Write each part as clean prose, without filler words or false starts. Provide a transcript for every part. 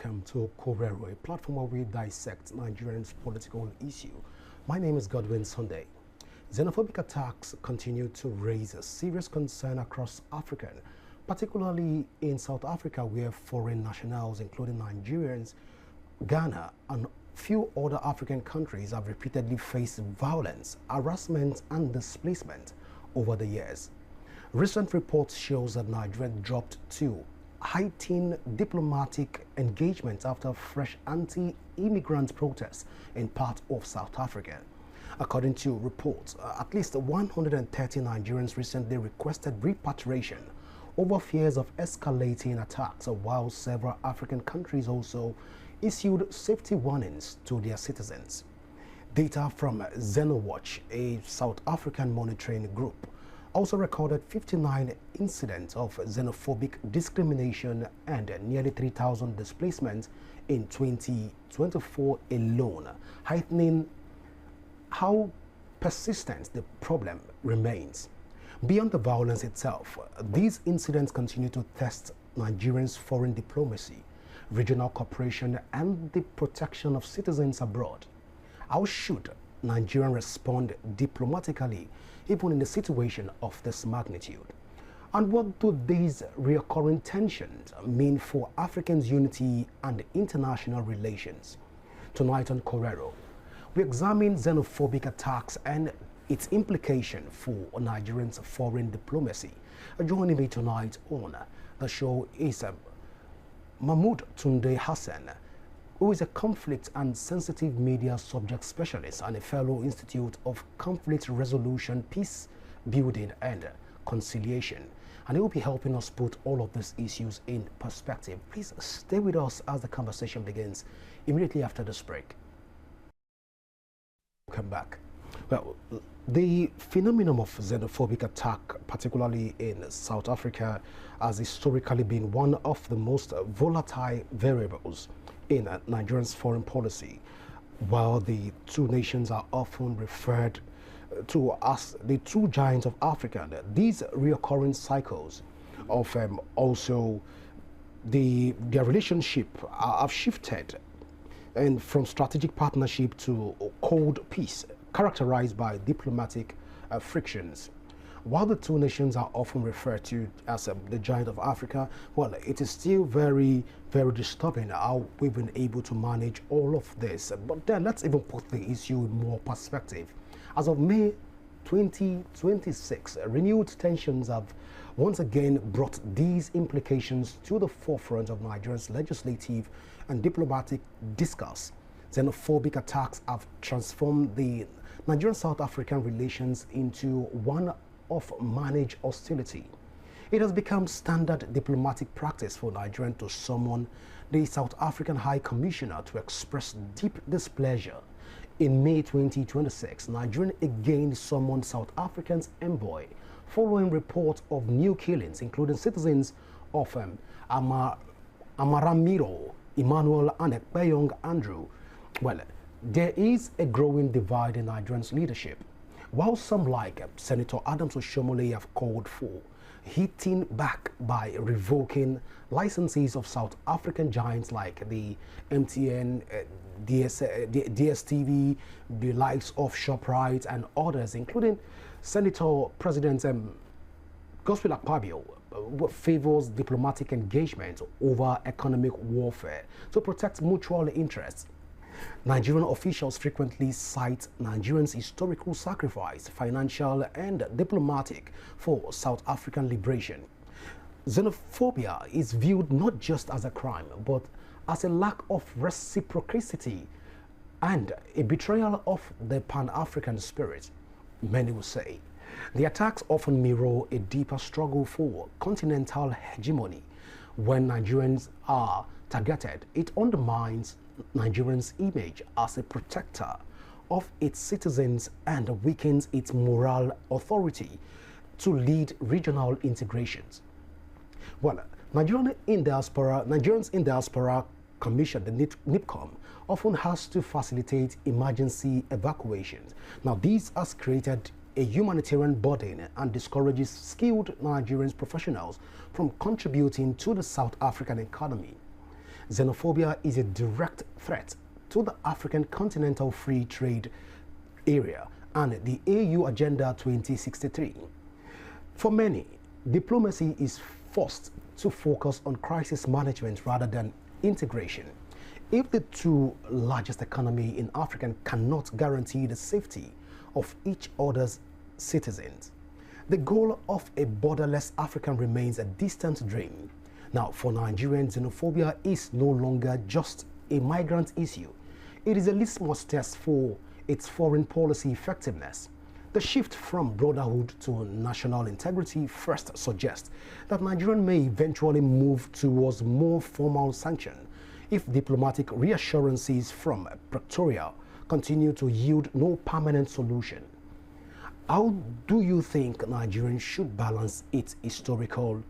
welcome to Korero, a platform where we dissect Nigerians' political issue. My name is Godwin Sunday. Xenophobic attacks continue to raise a serious concern across Africa, particularly in South Africa, where foreign nationals, including Nigerians, Ghana, and few other African countries have repeatedly faced violence, harassment, and displacement over the years. Recent reports show that Nigeria dropped to heightened diplomatic engagement after fresh anti-immigrant protests in part of South Africa. According to reports, at least 130 Nigerians recently requested repatriation over fears of escalating attacks, while several African countries also issued safety warnings to their citizens. Data from Xenowatch, a South African monitoring group, also recorded 59 incidents of xenophobic discrimination and nearly 3,000 displacements in 2024 alone, heightening how persistent the problem remains. Beyond the violence itself, these incidents continue to test Nigerians' foreign diplomacy, regional cooperation, and the protection of citizens abroad. How should Nigeria respond diplomatically, even in a situation of this magnitude? And what do these recurring tensions mean for Africans' unity and international relations? Tonight on Korero, we examine xenophobic attacks and its implication for Nigerians' foreign diplomacy. Joining me tonight on the show is Mahmoud Tunde Hassan, who is a conflict and sensitive media subject specialist and a fellow Institute of Conflict Resolution, Peace Building and Conciliation. And he will be helping us put all of these issues in perspective. Please stay with us as the conversation begins immediately after this break. Welcome back. Well, the phenomenon of xenophobic attack, particularly in South Africa, has historically been one of the most volatile variables in Nigeria's foreign policy. While the two nations are often referred to as the two giants of Africa, these recurring cycles of also their relationship have shifted and from strategic partnership to cold peace, characterized by diplomatic frictions. While the two nations are often referred to as the giant of Africa, well, it is still very, very disturbing how we've been able to manage all of this. But then let's even put the issue in more perspective. As of May 2026, renewed tensions have once again brought these implications to the forefront of Nigeria's legislative and diplomatic discourse. Xenophobic attacks have transformed the Nigerian-South African relations into one of managed hostility. It has become standard diplomatic practice for Nigeria to summon the South African High Commissioner to express deep displeasure. In May 2026, Nigeria again summoned South Africa's envoy following reports of new killings, including citizens of Amaramiro, Emmanuel, and Ekpeyong Andrew. Well, there is a growing divide in Nigeria's leadership. While some like Senator Adams Oshomole have called for hitting back by revoking licenses of South African giants like the MTN, DSTV, the likes of ShopRite and others, including Senator President Godswill Akpabio, favors diplomatic engagement over economic warfare to protect mutual interests. Nigerian officials frequently cite Nigerians' historical sacrifice, financial and diplomatic, for South African liberation. Xenophobia is viewed not just as a crime, but as a lack of reciprocity and a betrayal of the Pan-African spirit, many will say. The attacks often mirror a deeper struggle for continental hegemony. When Nigerians are targeted, it undermines Nigerians' image as a protector of its citizens and weakens its moral authority to lead regional integrations. Well, Nigerians in Diaspora Commission, the NIPCOM, often has to facilitate emergency evacuations. Now, this has created a humanitarian burden and discourages skilled Nigerian professionals from contributing to the South African economy. xenophobia is a direct threat to the African Continental Free Trade Area and the AU Agenda 2063. For many, diplomacy is forced to focus on crisis management rather than integration. If the two largest economies in Africa cannot guarantee the safety of each other's citizens, the goal of a borderless Africa remains a distant dream. Now, for Nigerians, xenophobia is no longer just a migrant issue. It is a litmus test for its foreign policy effectiveness. The shift from brotherhood to national integrity first suggests that Nigeria may eventually move towards more formal sanction if diplomatic reassurances from Pretoria continue to yield no permanent solution. How do you think Nigerians should balance its historical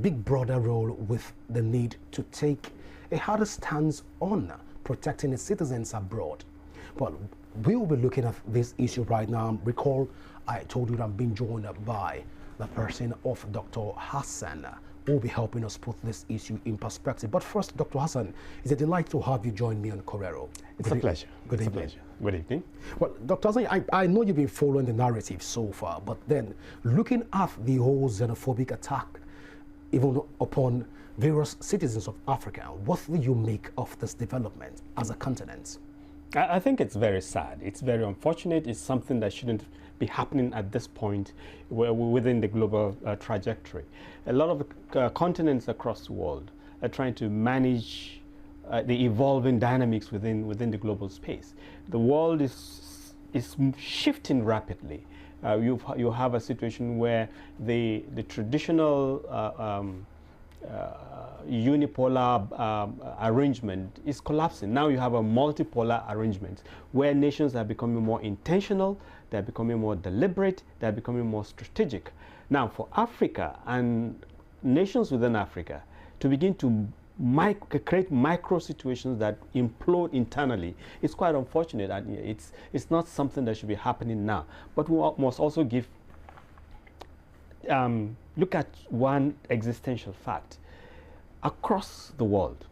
big brother role with the need to take a harder stance on protecting its citizens abroad? Well, we will be looking at this issue right now. Recall, I told you that I'm being joined by the person of Dr. Hassan, who will be helping us put this issue in perspective. But first, Dr. Hassan, it's a delight to have you join me on Korero. It's a pleasure. Good evening. A pleasure. Good evening. Well, Dr. Hassan, I know you've been following the narrative so far, but then looking at the whole xenophobic attack, even upon various citizens of Africa, what do you make of this development as a continent? I think it's very sad. It's very unfortunate. It's something that shouldn't be happening at this point within the global trajectory. A lot of continents across the world are trying to manage the evolving dynamics within the global space. The world is shifting rapidly. You have a situation where the traditional unipolar arrangement is collapsing. Now you have a multipolar arrangement where nations are becoming more intentional, they're becoming more deliberate, they're becoming more strategic. Now for Africa and nations within Africa to begin to create micro situations that implode internally, it's quite unfortunate, and it's not something that should be happening now. But we must also look at one existential fact. Across the world,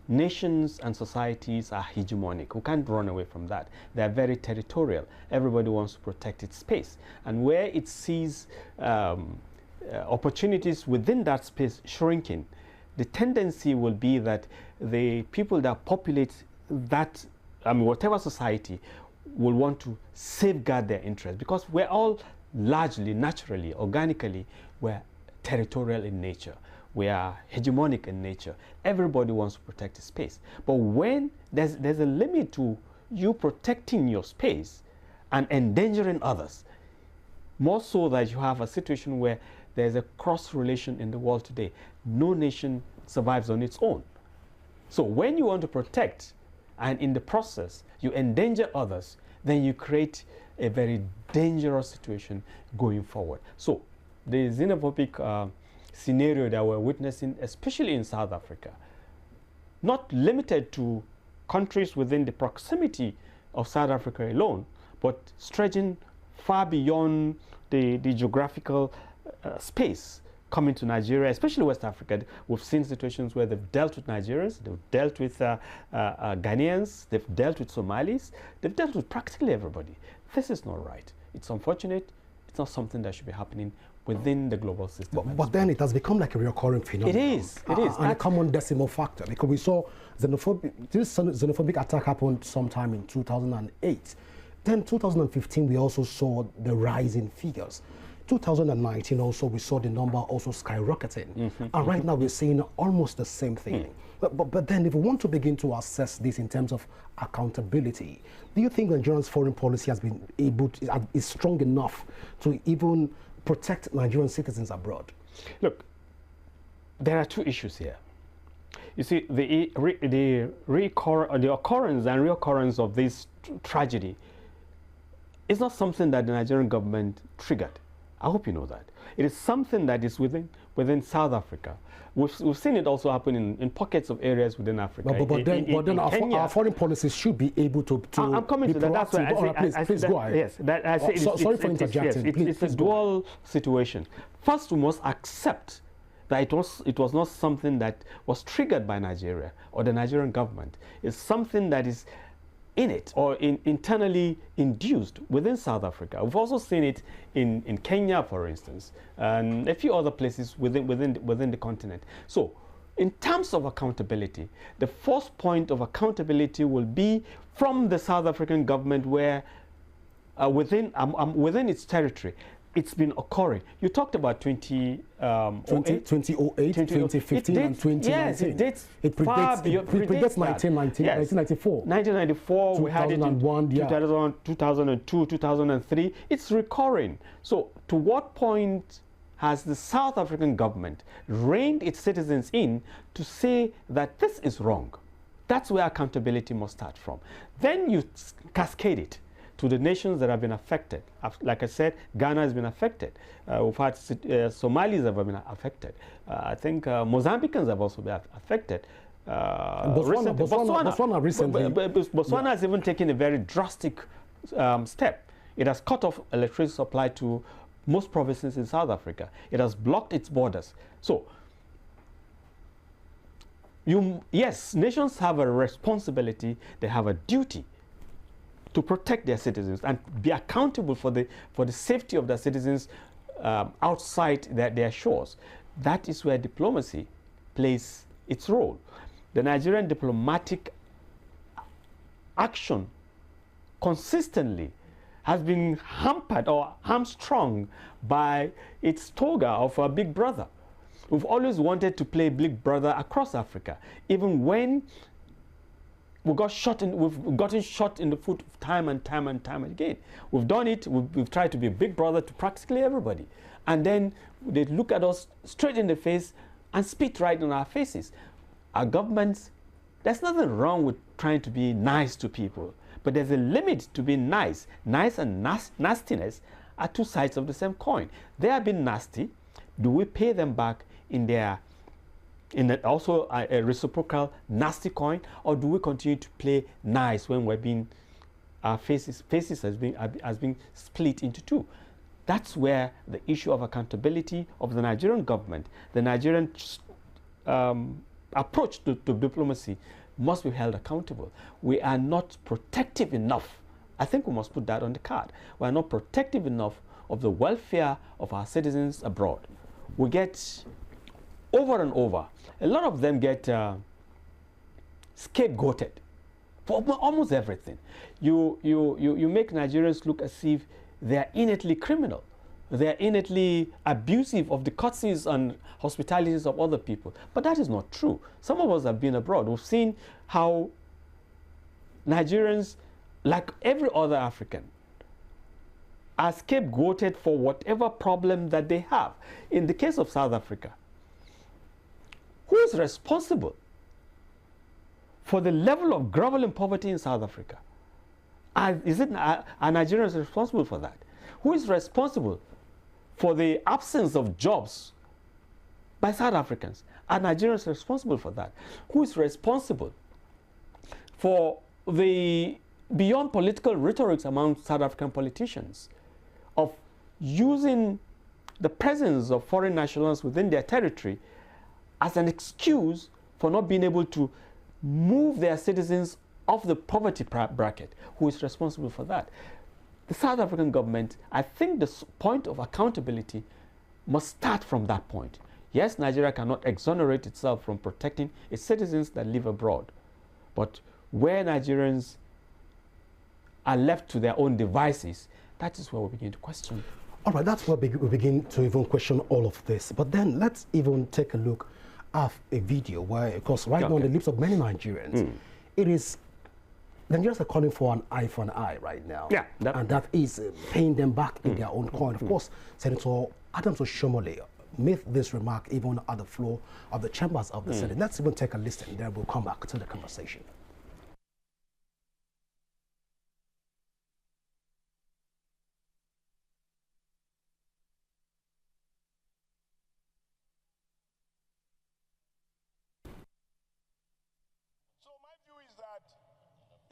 nations and societies are hegemonic. We can't run away from that. They're very territorial. Everybody wants to protect its space. And where it sees opportunities within that space shrinking, the tendency will be that the people that populate that, whatever society, will want to safeguard their interests, because we're all largely, naturally, organically, we're territorial in nature. We are hegemonic in nature. Everybody wants to protect his space. But when there's a limit to you protecting your space and endangering others, more so that you have a situation where there's a cross relation in the world today. No nation survives on its own. So when you want to protect and in the process you endanger others, then you create a very dangerous situation going forward. So the xenophobic scenario that we're witnessing, especially in South Africa, not limited to countries within the proximity of South Africa alone, but stretching far beyond the geographical space, coming to Nigeria, especially West Africa. We've seen situations where they've dealt with Nigerians, they've dealt with Ghanaians, they've dealt with Somalis, they've dealt with practically everybody. This is not right. It's unfortunate. It's not something that should be happening within the global system. But then it has become like a recurring phenomenon. It is. And a common decimal factor, because we saw this xenophobic attack happened sometime in 2008. Then 2015, we also saw the rising figures. 2019 also, we saw the number also skyrocketing. And right now we're seeing almost the same thing. But then if we want to begin to assess this in terms of accountability, do you think Nigeria's foreign policy has been is strong enough to even protect Nigerian citizens abroad? Look, there are two issues here. You see, the occurrence and reoccurrence of this tragedy is not something that the Nigerian government triggered. I hope you know that. It is something that is within South Africa. We've seen it also happen in pockets of areas within Africa. But then our foreign policies should be able to I'm coming to that. That's why please go ahead. Yes, sorry for interjecting. It's a dual situation. First, we must accept that it was not something that was triggered by Nigeria or the Nigerian government. It's something that is innate or internally induced within South Africa. We've also seen it in Kenya, for instance, and a few other places within the continent. So, in terms of accountability, the first point of accountability will be from the South African government, where within its territory, it's been occurring. You talked about 2008, 2015, and 2019. Yes, it dates it predates 1994. 1994, we had it in 2002, 2003. It's recurring. So, to what point has the South African government reined its citizens in to say that this is wrong? That's where accountability must start from. Then you cascade it to the nations that have been affected. Like I said, Ghana has been affected. We've had Somalis have been affected. I think Mozambicans have also been affected. Botswana recently. Botswana has even taken a very drastic step. It has cut off electricity supply to most provinces in South Africa. It has blocked its borders. So, yes, nations have a responsibility, they have a duty to protect their citizens and be accountable for the safety of their citizens outside their shores. That is where diplomacy plays its role. The Nigerian diplomatic action consistently has been hampered or hamstrung by its toga of a big brother. We've always wanted to play big brother across Africa, even when we've gotten shot in the foot time and time again. We've done it. We've tried to be a big brother to practically everybody, and then they look at us straight in the face and spit right in our faces. Our governments, there's nothing wrong with trying to be nice to people, but there's a limit to being nice. Nice and nastiness are two sides of the same coin. They have been nasty. Do we pay them back in also a reciprocal nasty coin, or do we continue to play nice when we're being our faces has been split into two? That's where the issue of accountability of the Nigerian government, the Nigerian approach to diplomacy must be held accountable. We are not protective enough. I think we must put that on the card. We are not protective enough of the welfare of our citizens abroad. We get over and over, a lot of them get scapegoated for almost everything. You make Nigerians look as if they are innately criminal. They are innately abusive of the courtesies and hospitalities of other people. But that is not true. Some of us have been abroad. We've seen how Nigerians, like every other African, are scapegoated for whatever problem that they have. In the case of South Africa, who is responsible for the level of groveling poverty in South Africa? Are Nigerians responsible for that? Who is responsible for the absence of jobs by South Africans? Are Nigerians responsible for that? Who is responsible for the beyond political rhetorics among South African politicians of using the presence of foreign nationals within their territory as an excuse for not being able to move their citizens off the poverty bracket? Who is responsible for that? The South African government, I think the point of accountability must start from that point. Yes, Nigeria cannot exonerate itself from protecting its citizens that live abroad. But where Nigerians are left to their own devices, that is where we begin to question. All right, that's where we begin to even question all of this. But then let's even take a look at a video where, of course, now on the lips of many Nigerians, it is Nigerians are calling for an eye for an eye right now. Yeah, and that is paying them back in their own coin. Of course, Senator Adams Oshomole made this remark even at the floor of the chambers of the Senate. Let's even take a listen, then we'll come back to the conversation.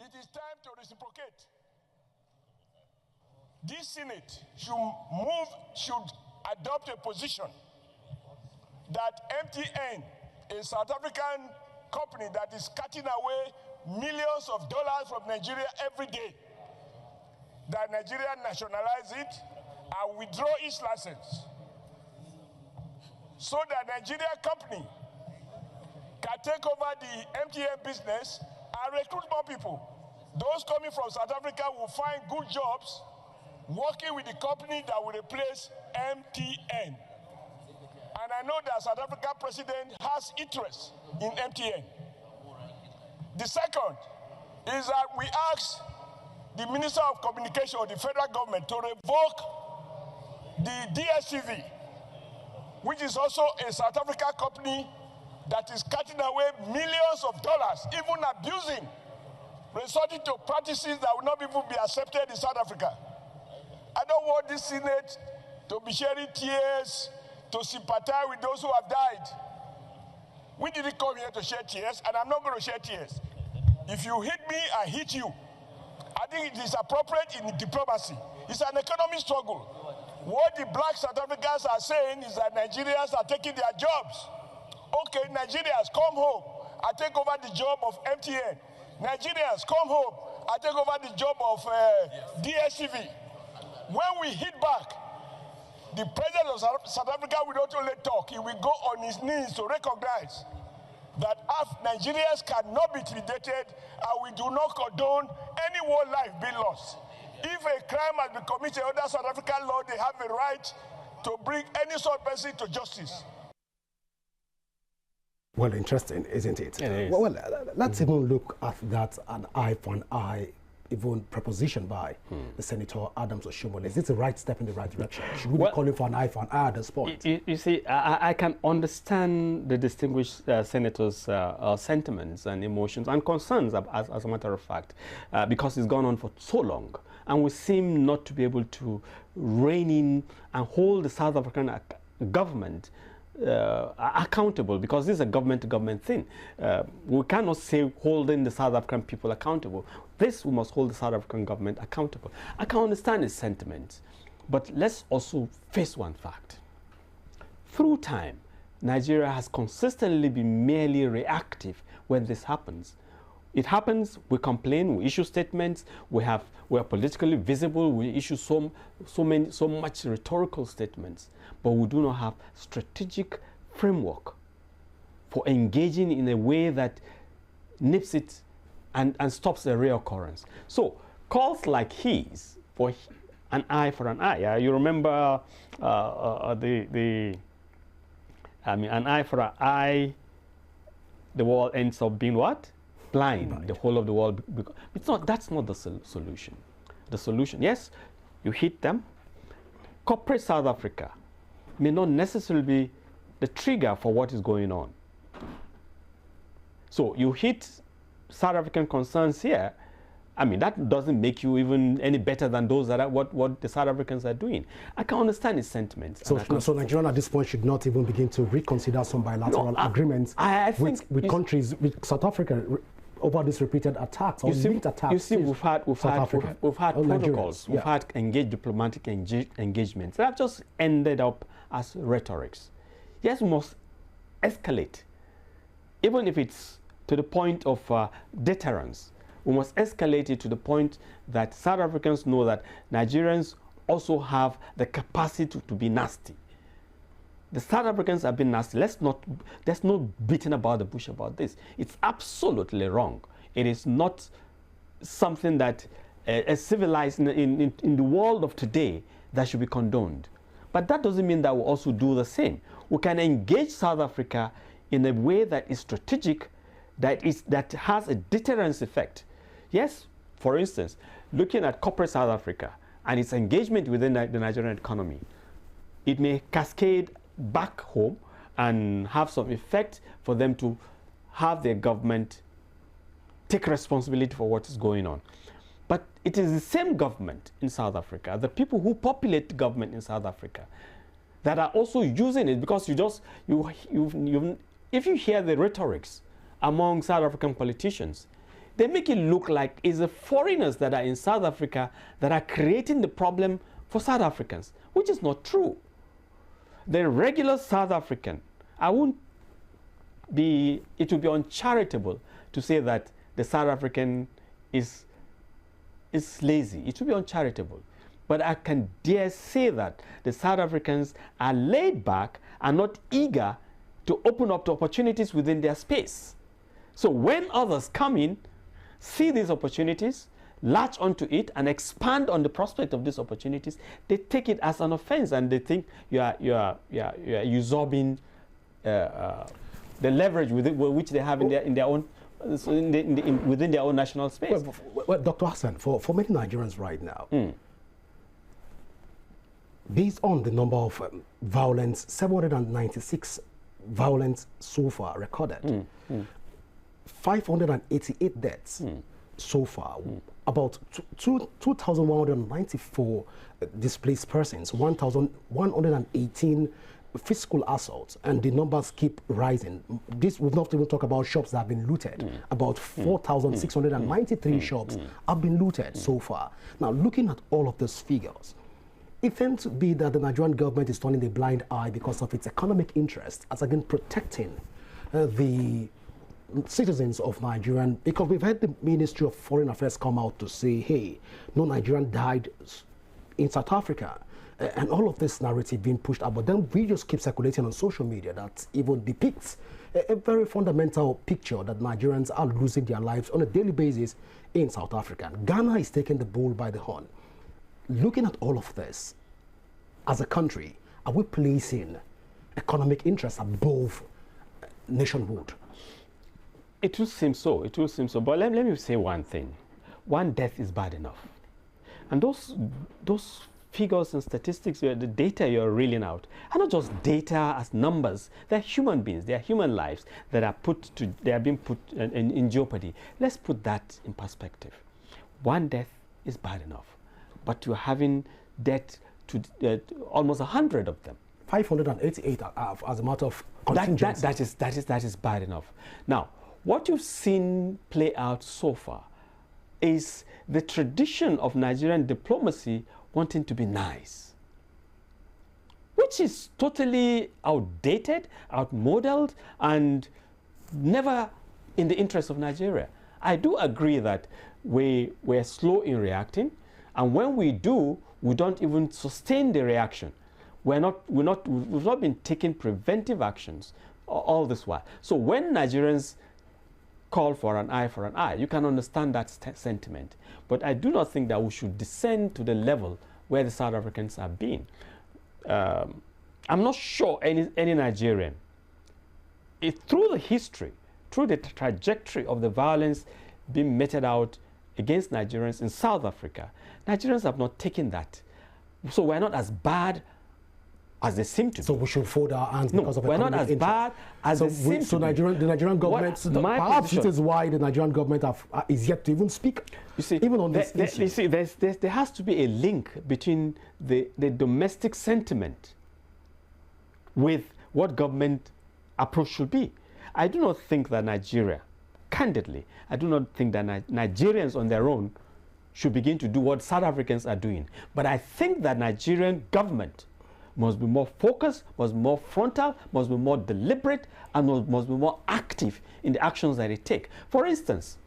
It is time to reciprocate. This Senate should adopt a position that MTN, a South African company that is cutting away millions of dollars from Nigeria every day, that Nigeria nationalize it and withdraw its license so that Nigerian company can take over the MTN business and recruit more people. Those coming from South Africa will find good jobs working with the company that will replace MTN. And I know that South African president has interest in MTN. The second is that we ask the Minister of Communication of the federal government to revoke the DSTV, which is also a South African company that is cutting away millions of dollars, even abusing, resorting to practices that will not even be accepted in South Africa. I don't want this Senate to be shedding tears, to sympathize with those who have died. We didn't come here to shed tears, and I'm not going to shed tears. If you hit me, I hit you. I think it is appropriate in diplomacy. It's an economic struggle. What the black South Africans are saying is that Nigerians are taking their jobs. Okay, Nigerians, come home. I take over the job of MTN. Nigerians, come home. I take over the job of DSTV. When we hit back, the president of South Africa will not only talk, he will go on his knees to recognize that Nigerians cannot be intimidated, and we do not condone any war life being lost. If a crime has been committed under South African law, they have a right to bring any sort of person to justice. Well, interesting, isn't it? It is. Well, let's even look at that an eye for an eye, even proposition by the Senator Adams Oshiomhole. Is this the right step in the right direction? Should we be calling for an eye at this point? You see, I can understand the distinguished senator's sentiments and emotions and concerns, as a matter of fact, because it's gone on for so long. And we seem not to be able to rein in and hold the South African government accountable, because this is a government-to-government thing. We cannot say holding the South African people accountable. This, we must hold the South African government accountable. I can understand his sentiments, but let's also face one fact. Through time, Nigeria has consistently been merely reactive when this happens. It happens, we complain, we issue statements, we are politically visible, we issue so much rhetorical statements, but we do not have strategic framework for engaging in a way that nips it and stops the reoccurrence. So calls like his for an eye for an eye. You remember an eye for an eye, the world ends up being what? Blind. The whole of the world. It's not. That's not the solution. The solution, yes, you hit them. Corporate South Africa may not necessarily be the trigger for what is going on. So you hit South African concerns here. I mean, that doesn't make you even any better than those that are what the South Africans are doing. I can understand his sentiments. So Nigeria at this point should not even begin to reconsider some bilateral agreements with countries, with South Africa, over these repeated attacks or linked attacks. You see, we've had protocols, we've had diplomatic engagements that have just ended up as rhetorics. Yes, we must escalate, even if it's to the point of deterrence. We must escalate it to the point that South Africans know that Nigerians also have the capacity to be nasty. The South Africans have been nasty. There's no beating about the bush about this. It's absolutely wrong. It is not something that is civilized in the world of today that should be condoned. But that doesn't mean that we'll also do the same. We can engage South Africa in a way that is strategic, that has a deterrence effect. Yes, for instance, looking at corporate South Africa and its engagement within the Nigerian economy, it may cascade back home and have some effect for them to have their government take responsibility for what is going on. But it is the same government in South Africa, the people who populate the government in South Africa, that are also using it, because if you hear the rhetorics among South African politicians, they make it look like it's the foreigners that are in South Africa that are creating the problem for South Africans, which is not true. The regular South African, I won't be, it would be uncharitable to say that the South African is lazy. It would be uncharitable. But I can dare say that the South Africans are laid back and not eager to open up to opportunities within their space. So when others come in, see these opportunities, latch onto it and expand on the prospect of these opportunities, they take it as an offense and they think you are usurping the leverage which they have in their own within their own national space. Well, Dr. Hassan, for many Nigerians right now, based on the number of violence, 796 violence so far recorded, 588 deaths so far, about 2,194 displaced persons, 1,118 physical assaults, and the numbers keep rising. This would not even talk about shops that have been looted. About 4,693 shops have been looted so far. Now, looking at all of those figures, it tends to be that the Nigerian government is turning a blind eye because of its economic interest as again protecting the citizens of Nigeria, because we've had the Ministry of Foreign Affairs come out to say, hey, no Nigerian died in South Africa, and all of this narrative being pushed out. But then videos keep circulating on social media that even depicts a very fundamental picture that Nigerians are losing their lives on a daily basis in South Africa. Ghana is taking the bull by the horn. Looking at all of this, as a country, are we placing economic interests above nationhood? It will seem so. It will seem so. But let me say one thing. One death is bad enough. And those figures and statistics, the data you're reeling out, are not just data as numbers. They're human beings. They're human lives that are being put in jeopardy. Let's put that in perspective. One death is bad enough. But you're having death to almost 100 of them. 588 as a matter of contingency. That is bad enough. Now, what you've seen play out so far is the tradition of Nigerian diplomacy wanting to be nice, which is totally outdated, outmodeled, and never in the interest of Nigeria. I do agree that we're slow in reacting, and when we do, we don't even sustain the reaction. We've not been taking preventive actions all this while. So when Nigerians call for an eye, you can understand that sentiment. But I do not think that we should descend to the level where the South Africans have been. I'm not sure any Nigerian, through the history, through the trajectory of the violence being meted out against Nigerians in South Africa, Nigerians have not taken that. So we're not as bad as they seem to be. So we should fold our hands because of economic interest. We're not as bad as they seem to be. The Nigerian government, perhaps it is why the Nigerian government is yet to even speak. You see, even on this issue. You see, there has to be a link between the domestic sentiment with what government approach should be. I do not think that Nigeria, candidly, I do not think that Nigerians on their own should begin to do what South Africans are doing. But I think that Nigerian government must be more focused, must be more frontal, must be more deliberate, and must be more active in the actions that they take. For instance,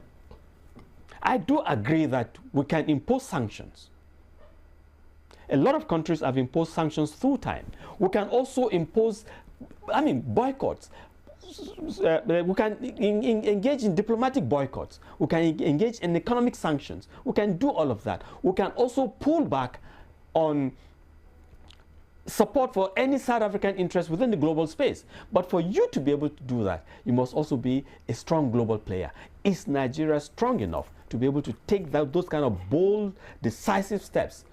I do agree that we can impose sanctions. A lot of countries have imposed sanctions through time. We can also impose, boycotts. We can engage in diplomatic boycotts. We can engage in economic sanctions. We can do all of that. We can also pull back on support for any South African interest within the global space. But for you to be able to do that, you must also be a strong global player. Is Nigeria strong enough to be able to take those kind of bold, decisive steps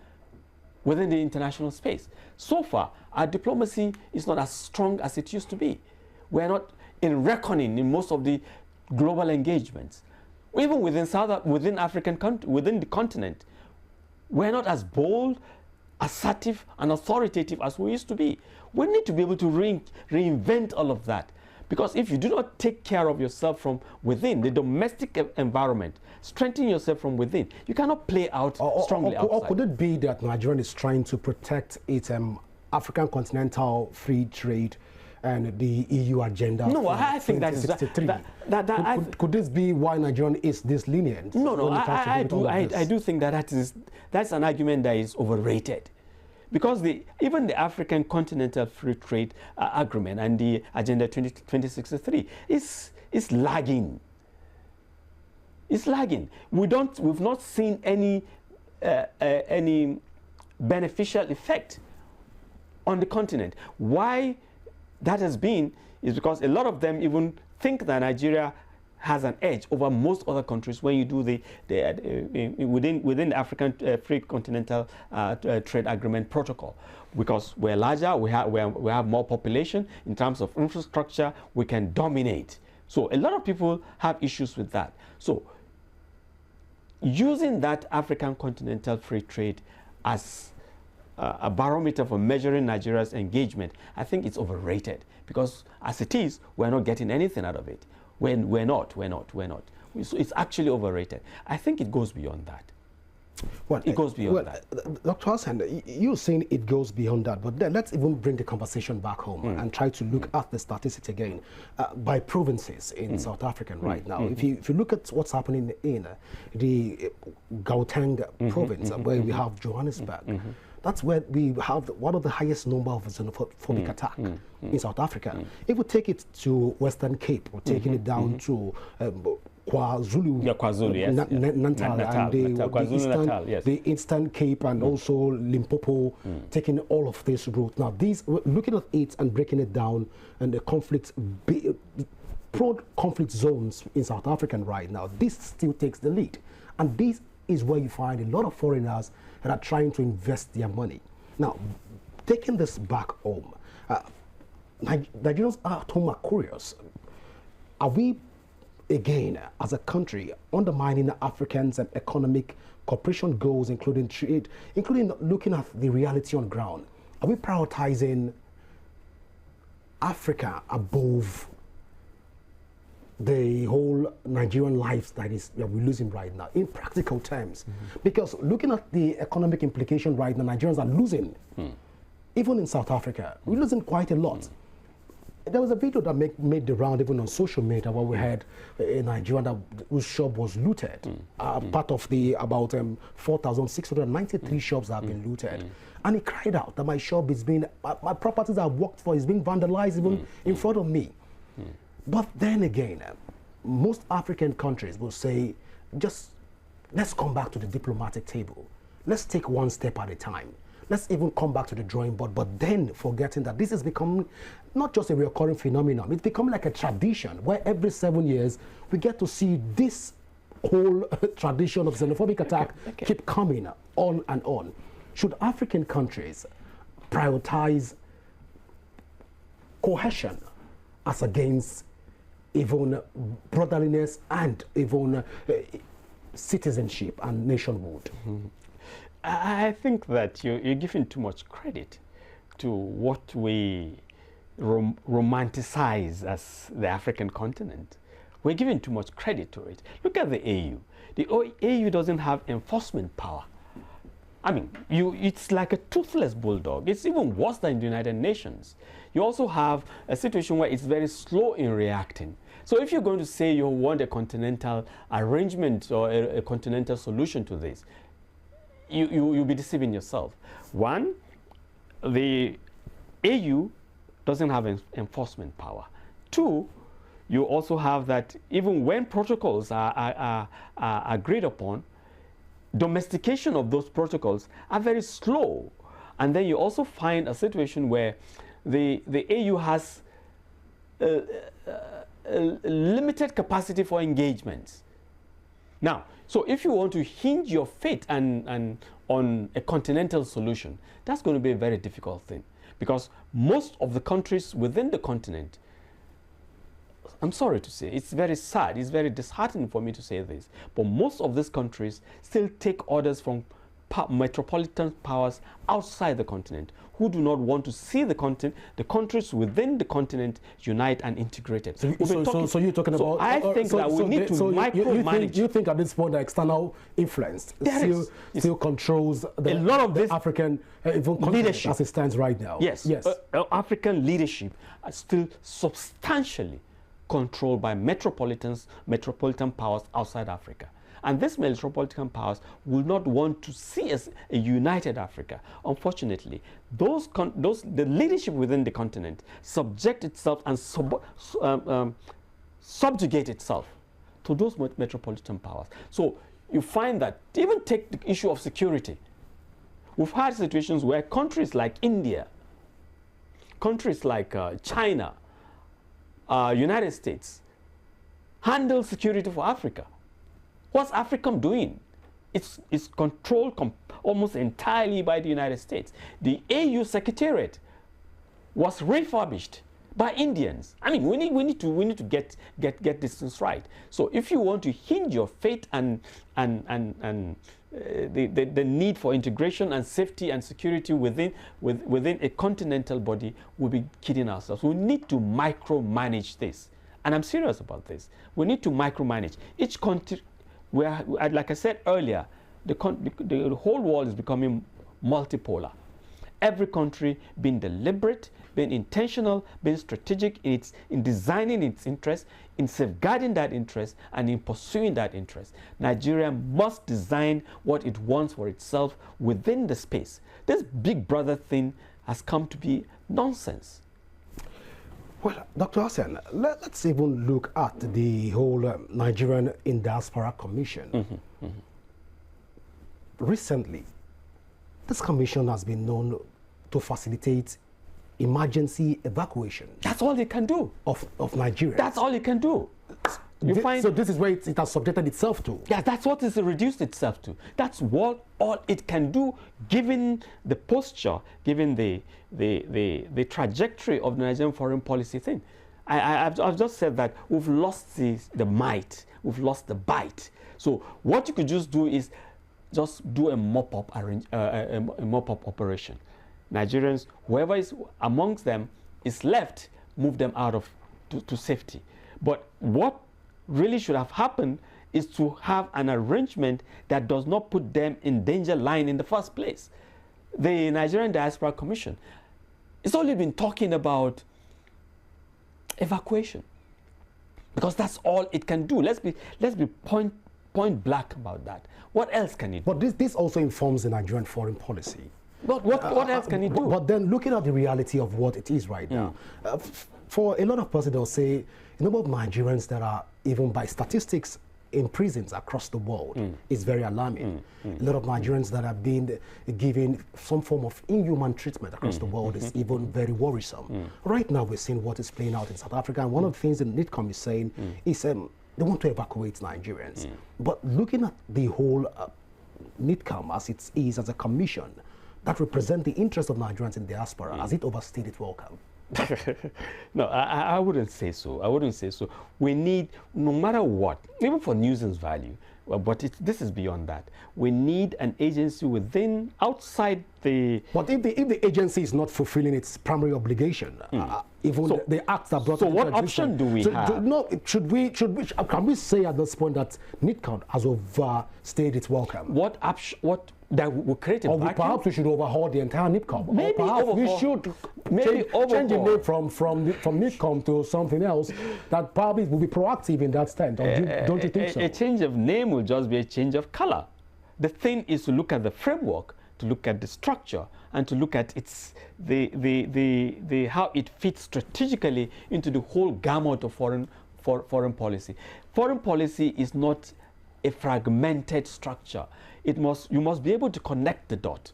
within the international space? So far, our diplomacy is not as strong as it used to be. We're not in reckoning in most of the global engagements. Even within the continent, we're not as bold, assertive, and authoritative as we used to be. We need to be able to reinvent all of that. Because if you do not take care of yourself from within, the domestic environment, strengthen yourself from within, you cannot play out strongly outside. Or could it be that Nigeria is trying to protect its African continental free trade and the EU agenda. No, I think that is could this be why Nigeria is this lenient? No, I do think that's an argument that is overrated, because even the African Continental Free Trade Agreement and the Agenda 2063 is lagging. It's lagging. We've not seen any beneficial effect on the continent. Why that has been is because a lot of them even think that Nigeria has an edge over most other countries when you do within the African Free Continental Trade Agreement Protocol, because we're larger, we have more population. In terms of infrastructure, we can dominate. So a lot of people have issues with that. So using that African Continental Free Trade as a barometer for measuring Nigeria's engagement, I think it's overrated, because as it is, we're not getting anything out of it. We're not. So it's actually overrated. I think it goes beyond that. Well, it goes beyond that. Dr. Hassan, you're saying it goes beyond that, but then let's even bring the conversation back home and try to look at the statistics again by provinces in South Africa right now. If you look at what's happening in the Gauteng province, where we have Johannesburg, that's where we have one of the highest number of xenophobic attack in South Africa. If we take it to Western Cape, we're taking it down to KwaZulu, yes, Natal, and the Eastern Cape, and also Limpopo, taking all of this route. Now, looking at it and breaking it down, and the prone conflict zones in South Africa right now, this still takes the lead. And this is where you find a lot of foreigners that are trying to invest their money. Now, taking this back home, Nigerians at home are curious. Are we, again, as a country, undermining Africans' and economic cooperation goals, including trade, including looking at the reality on ground? Are we prioritizing Africa above the whole Nigerian lives that we're losing right now, in practical terms? Because looking at the economic implication right now, Nigerians are losing. Even in South Africa, we're losing quite a lot. There was a video that made the round even on social media where we had a Nigerian whose shop was looted. Part of the about 4,693 shops that have been looted. And he cried out that my shop is being, my properties I've worked for is being vandalized even in front of me. But then again, most African countries will say, just let's come back to the diplomatic table. Let's take one step at a time. Let's even come back to the drawing board, but then forgetting that this has become not just a recurring phenomenon, it's become like a tradition where every 7 years we get to see this whole tradition of xenophobic attack keep coming on and on. Should African countries prioritize cohesion as against even brotherliness and even citizenship and nationhood? I think that you're giving too much credit to what we romanticize as the African continent. We're giving too much credit to it. Look at the AU. The AU doesn't have enforcement power. I mean, it's like a toothless bulldog. It's even worse than the United Nations. You also have a situation where it's very slow in reacting. So if you're going to say you want a continental arrangement or a continental solution to this, you'll be deceiving yourself. One, the AU doesn't have enforcement power. Two, you also have that even when protocols are agreed upon, domestication of those protocols are very slow. And then you also find a situation where the AU has a limited capacity for engagements. Now, so if you want to hinge your fate on a continental solution, that's going to be a very difficult thing, because most of the countries within the continent, I'm sorry to say, it's very sad, it's very disheartening for me to say this, but most of these countries still take orders from metropolitan powers outside the continent who do not want to see the countries within the continent unite and integrated. So you're talking about... I think that we need to micromanage. You think at this point the external influence still controls a lot of the African leadership as it stands right now? Yes. African leadership are still substantially controlled by metropolitan powers outside Africa. And these metropolitan powers will not want to see us a united Africa. Unfortunately, the leadership within the continent subject itself and subjugate itself to those metropolitan powers. So you find that, even take the issue of security. We've had situations where countries like India, countries like China, United States, handle security for Africa. What's AFRICOM doing? It's controlled almost entirely by the United States. The AU Secretariat was refurbished by Indians. I mean, we need to get this things right. So if you want to hinge your faith and the need for integration and safety and security within a continental body, we'll be kidding ourselves. We need to micromanage this, and I'm serious about this. We need to micromanage each country. Like I said earlier, the whole world is becoming multipolar. Every country being deliberate, being intentional, being strategic in designing its interest, in safeguarding that interest, and in pursuing that interest. Nigeria must design what it wants for itself within the space. This big brother thing has come to be nonsense. Well, Dr. Hassan, let's even look at the whole Nigerian in Diaspora Commission. Recently, this commission has been known to facilitate emergency evacuation. That's all it can do. Of Nigeria. That's all it can do. So this is where it has subjected itself to. Yeah, that's what it's reduced itself to. That's what all it can do, given the posture, given the trajectory of the Nigerian foreign policy thing. I've just said that we've lost the might, we've lost the bite. So what you could just do is just do a mop-up operation. Nigerians, whoever is amongst them is left, move them out to safety. But what really should have happened is to have an arrangement that does not put them in danger line in the first place. The Nigerian Diaspora Commission, it's only been talking about evacuation, because that's all it can do. Let's be point blank about that. What else can it do? But this also informs the Nigerian foreign policy. But what else can it do? But then looking at the reality of what it is right now, for a lot of persons, they'll say, the number of Nigerians that are, even by statistics, in prisons across the world is very alarming. A lot of Nigerians that have been given some form of inhuman treatment across the world is even very worrisome. Right now, we're seeing what is playing out in South Africa, and one of the things that NITCOM is saying is they want to evacuate Nigerians. But looking at the whole NITCOM as it is as a commission that represents the interests of Nigerians in diaspora, has it overstayed its welcome? No, I wouldn't say so. I wouldn't say so. We need, no matter what, even for nuisance value, but this is beyond that. We need an agency outside the... But if the agency is not fulfilling its primary obligation, even the acts that brought... So what option do we have? Can we say at this point that NITCOM has overstayed its welcome? That will create a vacuum? Perhaps we should overhaul the entire NITCOM. Maybe perhaps we should change the name from NITCOM to something else that probably will be proactive in that stand. Don't you think so? A change of name will just be a change of color. The thing is to look at the framework, to look at the structure, and to look at how it fits strategically into the whole gamut of foreign policy. Foreign policy is not a fragmented structure. You must be able to connect the dot.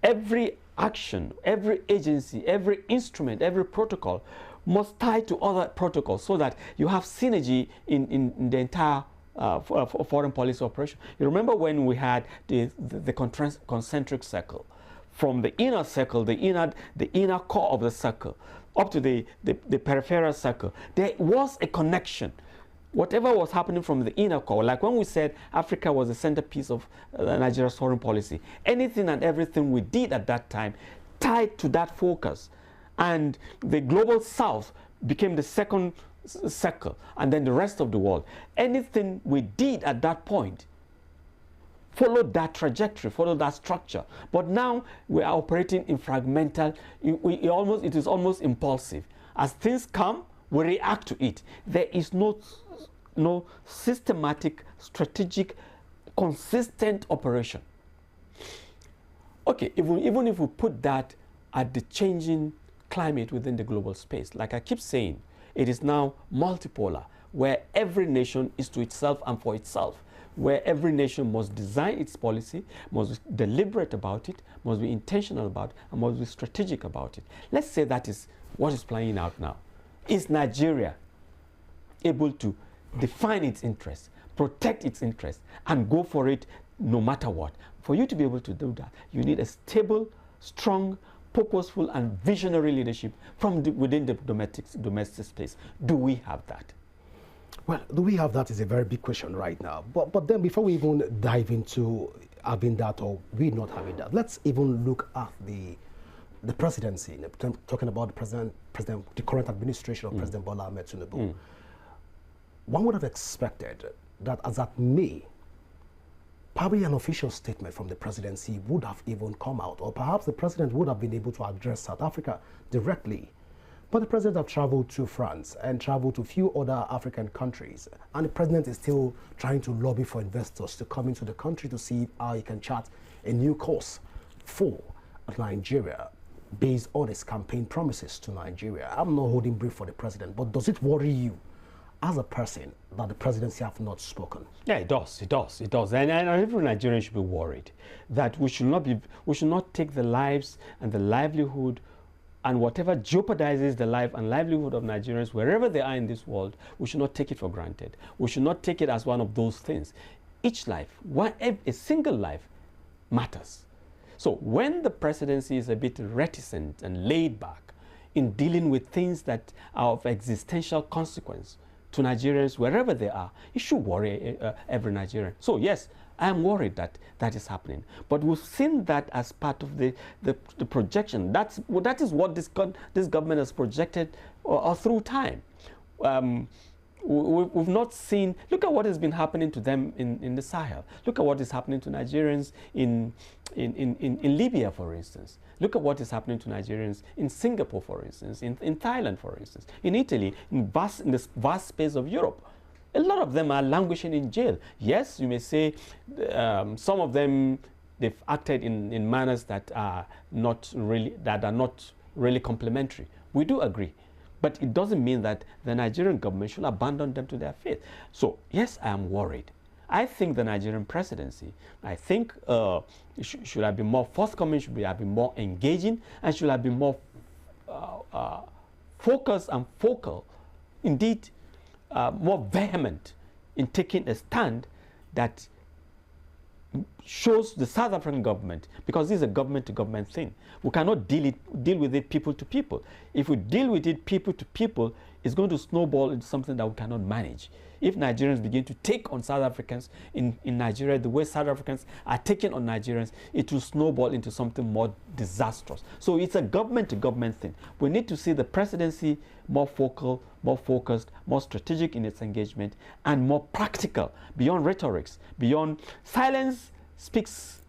Every action, every agency, every instrument, every protocol must tie to other protocols so that you have synergy in the entire foreign policy operation. You remember when we had the concentric circle, from the inner circle, the inner core of the circle, up to the peripheral circle. There was a connection. whatever was happening from the inner core, like when we said Africa was the centerpiece of Nigeria's foreign policy, anything and everything we did at that time tied to that focus. And the global south became the second circle, and then the rest of the world. Anything we did at that point followed that trajectory, followed that structure. But now we are operating in fragmental, it is almost impulsive. As things come, we react to it. There is no systematic, strategic, consistent operation. Okay, even if we put that at the changing climate within the global space, like I keep saying, it is now multipolar, where every nation is to itself and for itself, where every nation must design its policy, must be deliberate about it, must be intentional about it, and must be strategic about it. Let's say that is what is playing out now. Is Nigeria able to define its interests, protect its interests, and go for it no matter what? For you to be able to do that, you need a stable, strong, purposeful, and visionary leadership from within the domestic space. Do we have that? Well, do we have that is a very big question right now. But then before we even dive into having that or we not having that, let's even look at the presidency, talking about the current administration of President Bola Ahmed Tinubu. One would have expected that as at May, probably an official statement from the presidency would have even come out, or perhaps the president would have been able to address South Africa directly. But the president have traveled to France and traveled to a few other African countries, and the president is still trying to lobby for investors to come into the country to see how he can chart a new course for Nigeria based on his campaign promises to Nigeria. I'm not holding brief for the president, but does it worry you as a person that the presidency have not spoken? Yeah, it does. And every Nigerian should be worried that we should not take the lives and the livelihood and whatever jeopardizes the life and livelihood of Nigerians wherever they are in this world. We should not take it for granted. We should not take it as one of those things. Each life, a single life, matters. So when the presidency is a bit reticent and laid back in dealing with things that are of existential consequence to Nigerians wherever they are, it should worry every Nigerian. So yes, I am worried that that is happening. But we've seen that as part of the projection. That is what this government has projected through time. We've not seen, look at what has been happening to them in the Sahel. Look at what is happening to Nigerians in Libya, for instance. Look at what is happening to Nigerians in Singapore, for instance, in Thailand, for instance, in Italy, in this vast space of Europe. A lot of them are languishing in jail. Yes, you may say some of them, they've acted in manners that are not really complimentary. We do agree. But it doesn't mean that the Nigerian government should abandon them to their fate. So, yes, I am worried. I think the Nigerian presidency, should have been more forthcoming, should have been more engaging, and should have been more focused and focal, indeed, more vehement in taking a stand that shows the South African government, because this is a government-to-government thing. We cannot deal with it people to people. If we deal with it people to people, it's going to snowball into something that we cannot manage. If Nigerians begin to take on South Africans in Nigeria the way South Africans are taking on Nigerians, it will snowball into something more disastrous. So it's a government-to-government thing. We need to see the presidency more focal, more focused, more strategic in its engagement, and more practical, beyond rhetorics, beyond silence speaks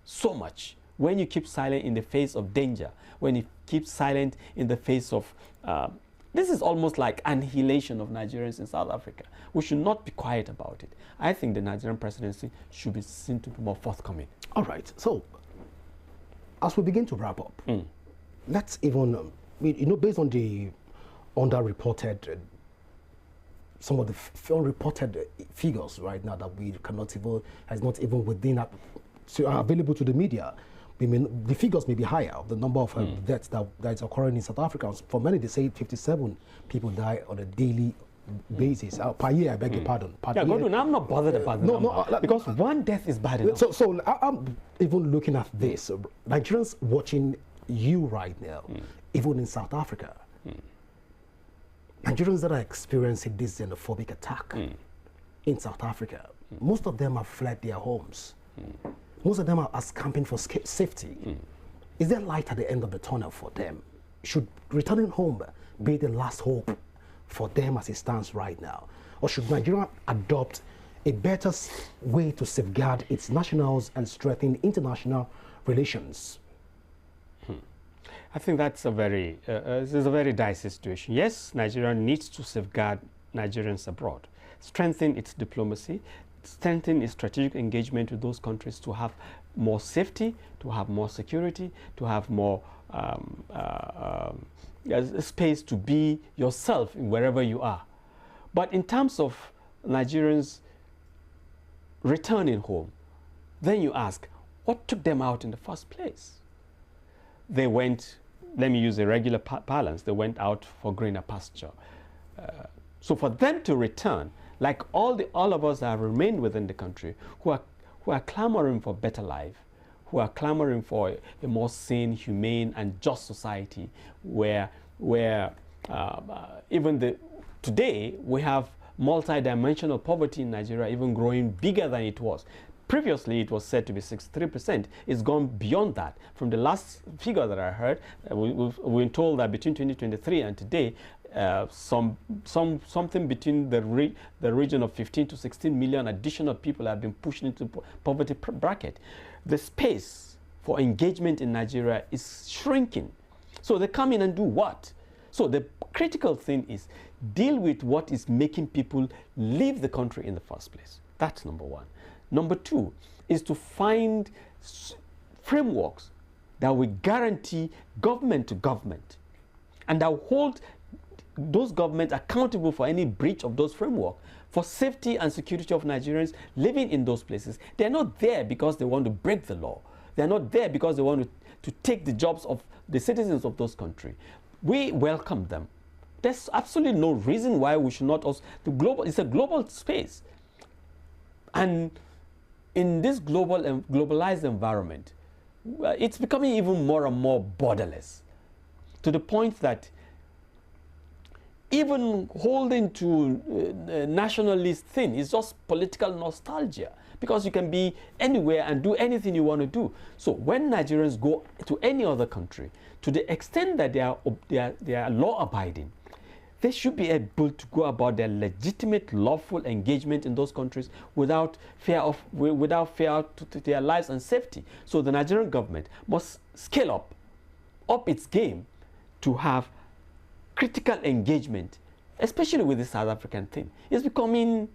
so much. When you keep silent in the face of danger, when you keep silent in the face of this is almost like annihilation of Nigerians in South Africa. We should not be quiet about it. I think the Nigerian presidency should be seen to be more forthcoming. All right. So, as we begin to wrap up, let's even, based on the underreported, some of the unreported figures right now that we cannot even, has not even within, available to the media. The figures may be higher of the number of deaths that is occurring in South Africa. For many, they say 57 people die on a daily basis. Per year, I beg your pardon. I'm not bothered about the number, because one death is bad enough. So I'm even looking at this. Nigerians watching you right now, even in South Africa. Nigerians that are experiencing this xenophobic attack in South Africa, most of them have fled their homes. Most of them are camping for safety. Is there light at the end of the tunnel for them? Should returning home be the last hope for them as it stands right now? Or should Nigeria adopt a better way to safeguard its nationals and strengthen international relations? I think that's a very, this is a very dicey situation. Yes, Nigeria needs to safeguard Nigerians abroad, strengthen its diplomacy, strengthen its strategic engagement with those countries to have more safety, to have more security, to have more space to be yourself in wherever you are. But in terms of Nigerians returning home, then you ask, what took them out in the first place? They went, let me use a regular parlance, they went out for greener pasture. So for them to return, like all of us that have remained within the country, who are clamoring for better life, who are clamoring for a more sane, humane, and just society, where today we have multi-dimensional poverty in Nigeria, even growing bigger than it was. Previously, it was said to be 63%. It's gone beyond that. From the last figure that I heard, we've been told that between 2023 and today, something between the region of 15 to 16 million additional people have been pushed into poverty bracket. The space for engagement in Nigeria is shrinking. So they come in and do what? So the critical thing is deal with what is making people leave the country in the first place. That's number one. Number two is to find frameworks that will guarantee government to government and that will hold those governments accountable for any breach of those frameworks, for safety and security of Nigerians living in those places. They're not there because they want to break the law. They're not there because they want to take the jobs of the citizens of those countries. We welcome them. There's absolutely no reason why we should not also, it's a global space. And in this globalized environment, it's becoming even more and more borderless, to the point that even holding to nationalist thing is just political nostalgia, because you can be anywhere and do anything you want to do. So when Nigerians go to any other country, to the extent that they are law-abiding, they should be able to go about their legitimate, lawful engagement in those countries without fear to their lives and safety. So the Nigerian government must scale up its game to have critical engagement, especially with the South African thing. It's becoming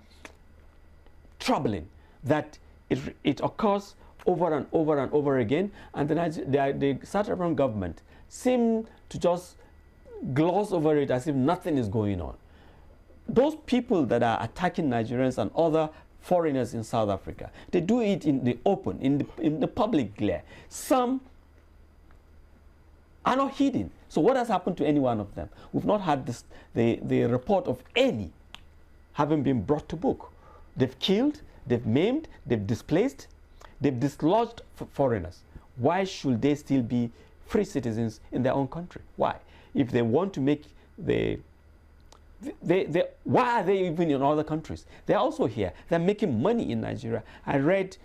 troubling that it occurs over and over and over again, and the South African government seem to just gloss over it as if nothing is going on. Those people that are attacking Nigerians and other foreigners in South Africa, they do it in the open, in the public glare. Some are not hidden. So what has happened to any one of them? We've not had the report of any having been brought to book. They've killed, they've maimed, they've displaced, they've dislodged foreigners. Why should they still be free citizens in their own country? Why? If they want to make why are they even in other countries? They're also here. They're making money in Nigeria. I read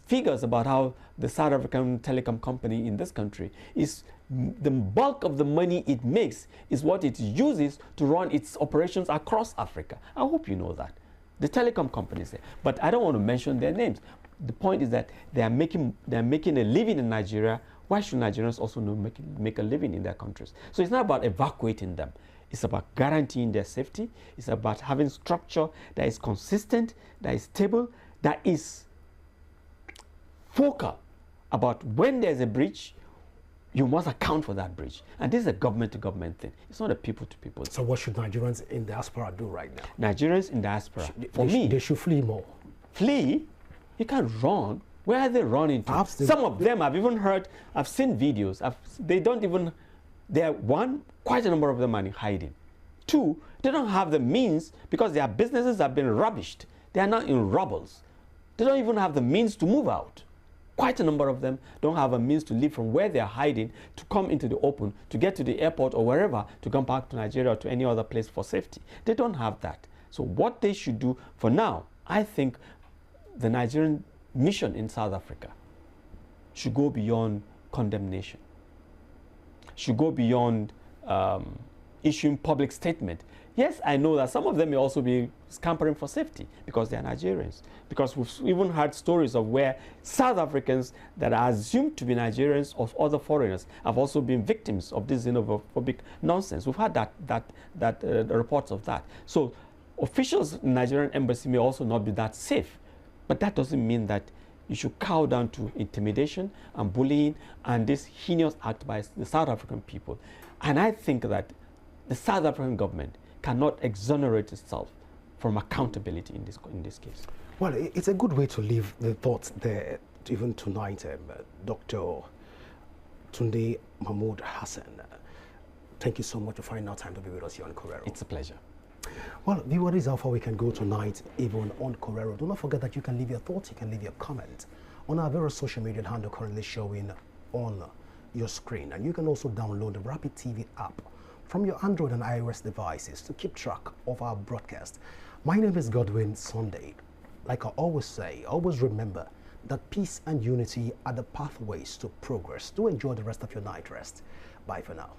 figures about how the South African telecom company in this country is the bulk of the money it makes is what it uses to run its operations across Africa. I hope you know that. The telecom companies there. But I don't want to mention their names. The point is that they're making a living in Nigeria. Why should Nigerians also make a living in their countries? So it's not about evacuating them. It's about guaranteeing their safety. It's about having structure that is consistent, that is stable, that is focal about when there's a breach, you must account for that breach. And this is a government-to-government thing. It's not a people-to-people thing. So what should Nigerians in diaspora do right now? Nigerians in diaspora, they should flee more. Flee? You can't run. Where are they running to? Some of them I've even heard, I've seen videos. Quite a number of them are in hiding. Two, they don't have the means because their businesses have been rubbished. They are now in rubbles. They don't even have the means to move out. quite a number of them don't have a means to leave from where they are hiding to come into the open, to get to the airport or wherever, to come back to Nigeria or to any other place for safety. They don't have that. So what they should do for now, I think the Nigerian mission in South Africa should go beyond condemnation, should go beyond issuing public statement. Yes, I know that some of them may also be scampering for safety because they are Nigerians. Because we've even heard stories of where South Africans that are assumed to be Nigerians or other foreigners have also been victims of this xenophobic nonsense. We've had reports of that. So officials in the Nigerian embassy may also not be that safe. But that doesn't mean that you should cow down to intimidation and bullying and this heinous act by the South African people. And I think that the South African government cannot exonerate itself from accountability in this case. Well, it's a good way to leave the thoughts there even tonight, Dr. Tunde Mahmood Hassan. Thank you so much for finding out time to be with us here on Korero. It's a pleasure. Well, viewers, this is how far we can go tonight, even on Korero. Do not forget that you can leave your thoughts, you can leave your comments on our various social media handle currently showing on your screen. And you can also download the RapidTV app from your Android and iOS devices to keep track of our broadcast. My name is Godwin Sunday. Like I always say, always remember that peace and unity are the pathways to progress. Do enjoy the rest of your night rest. Bye for now.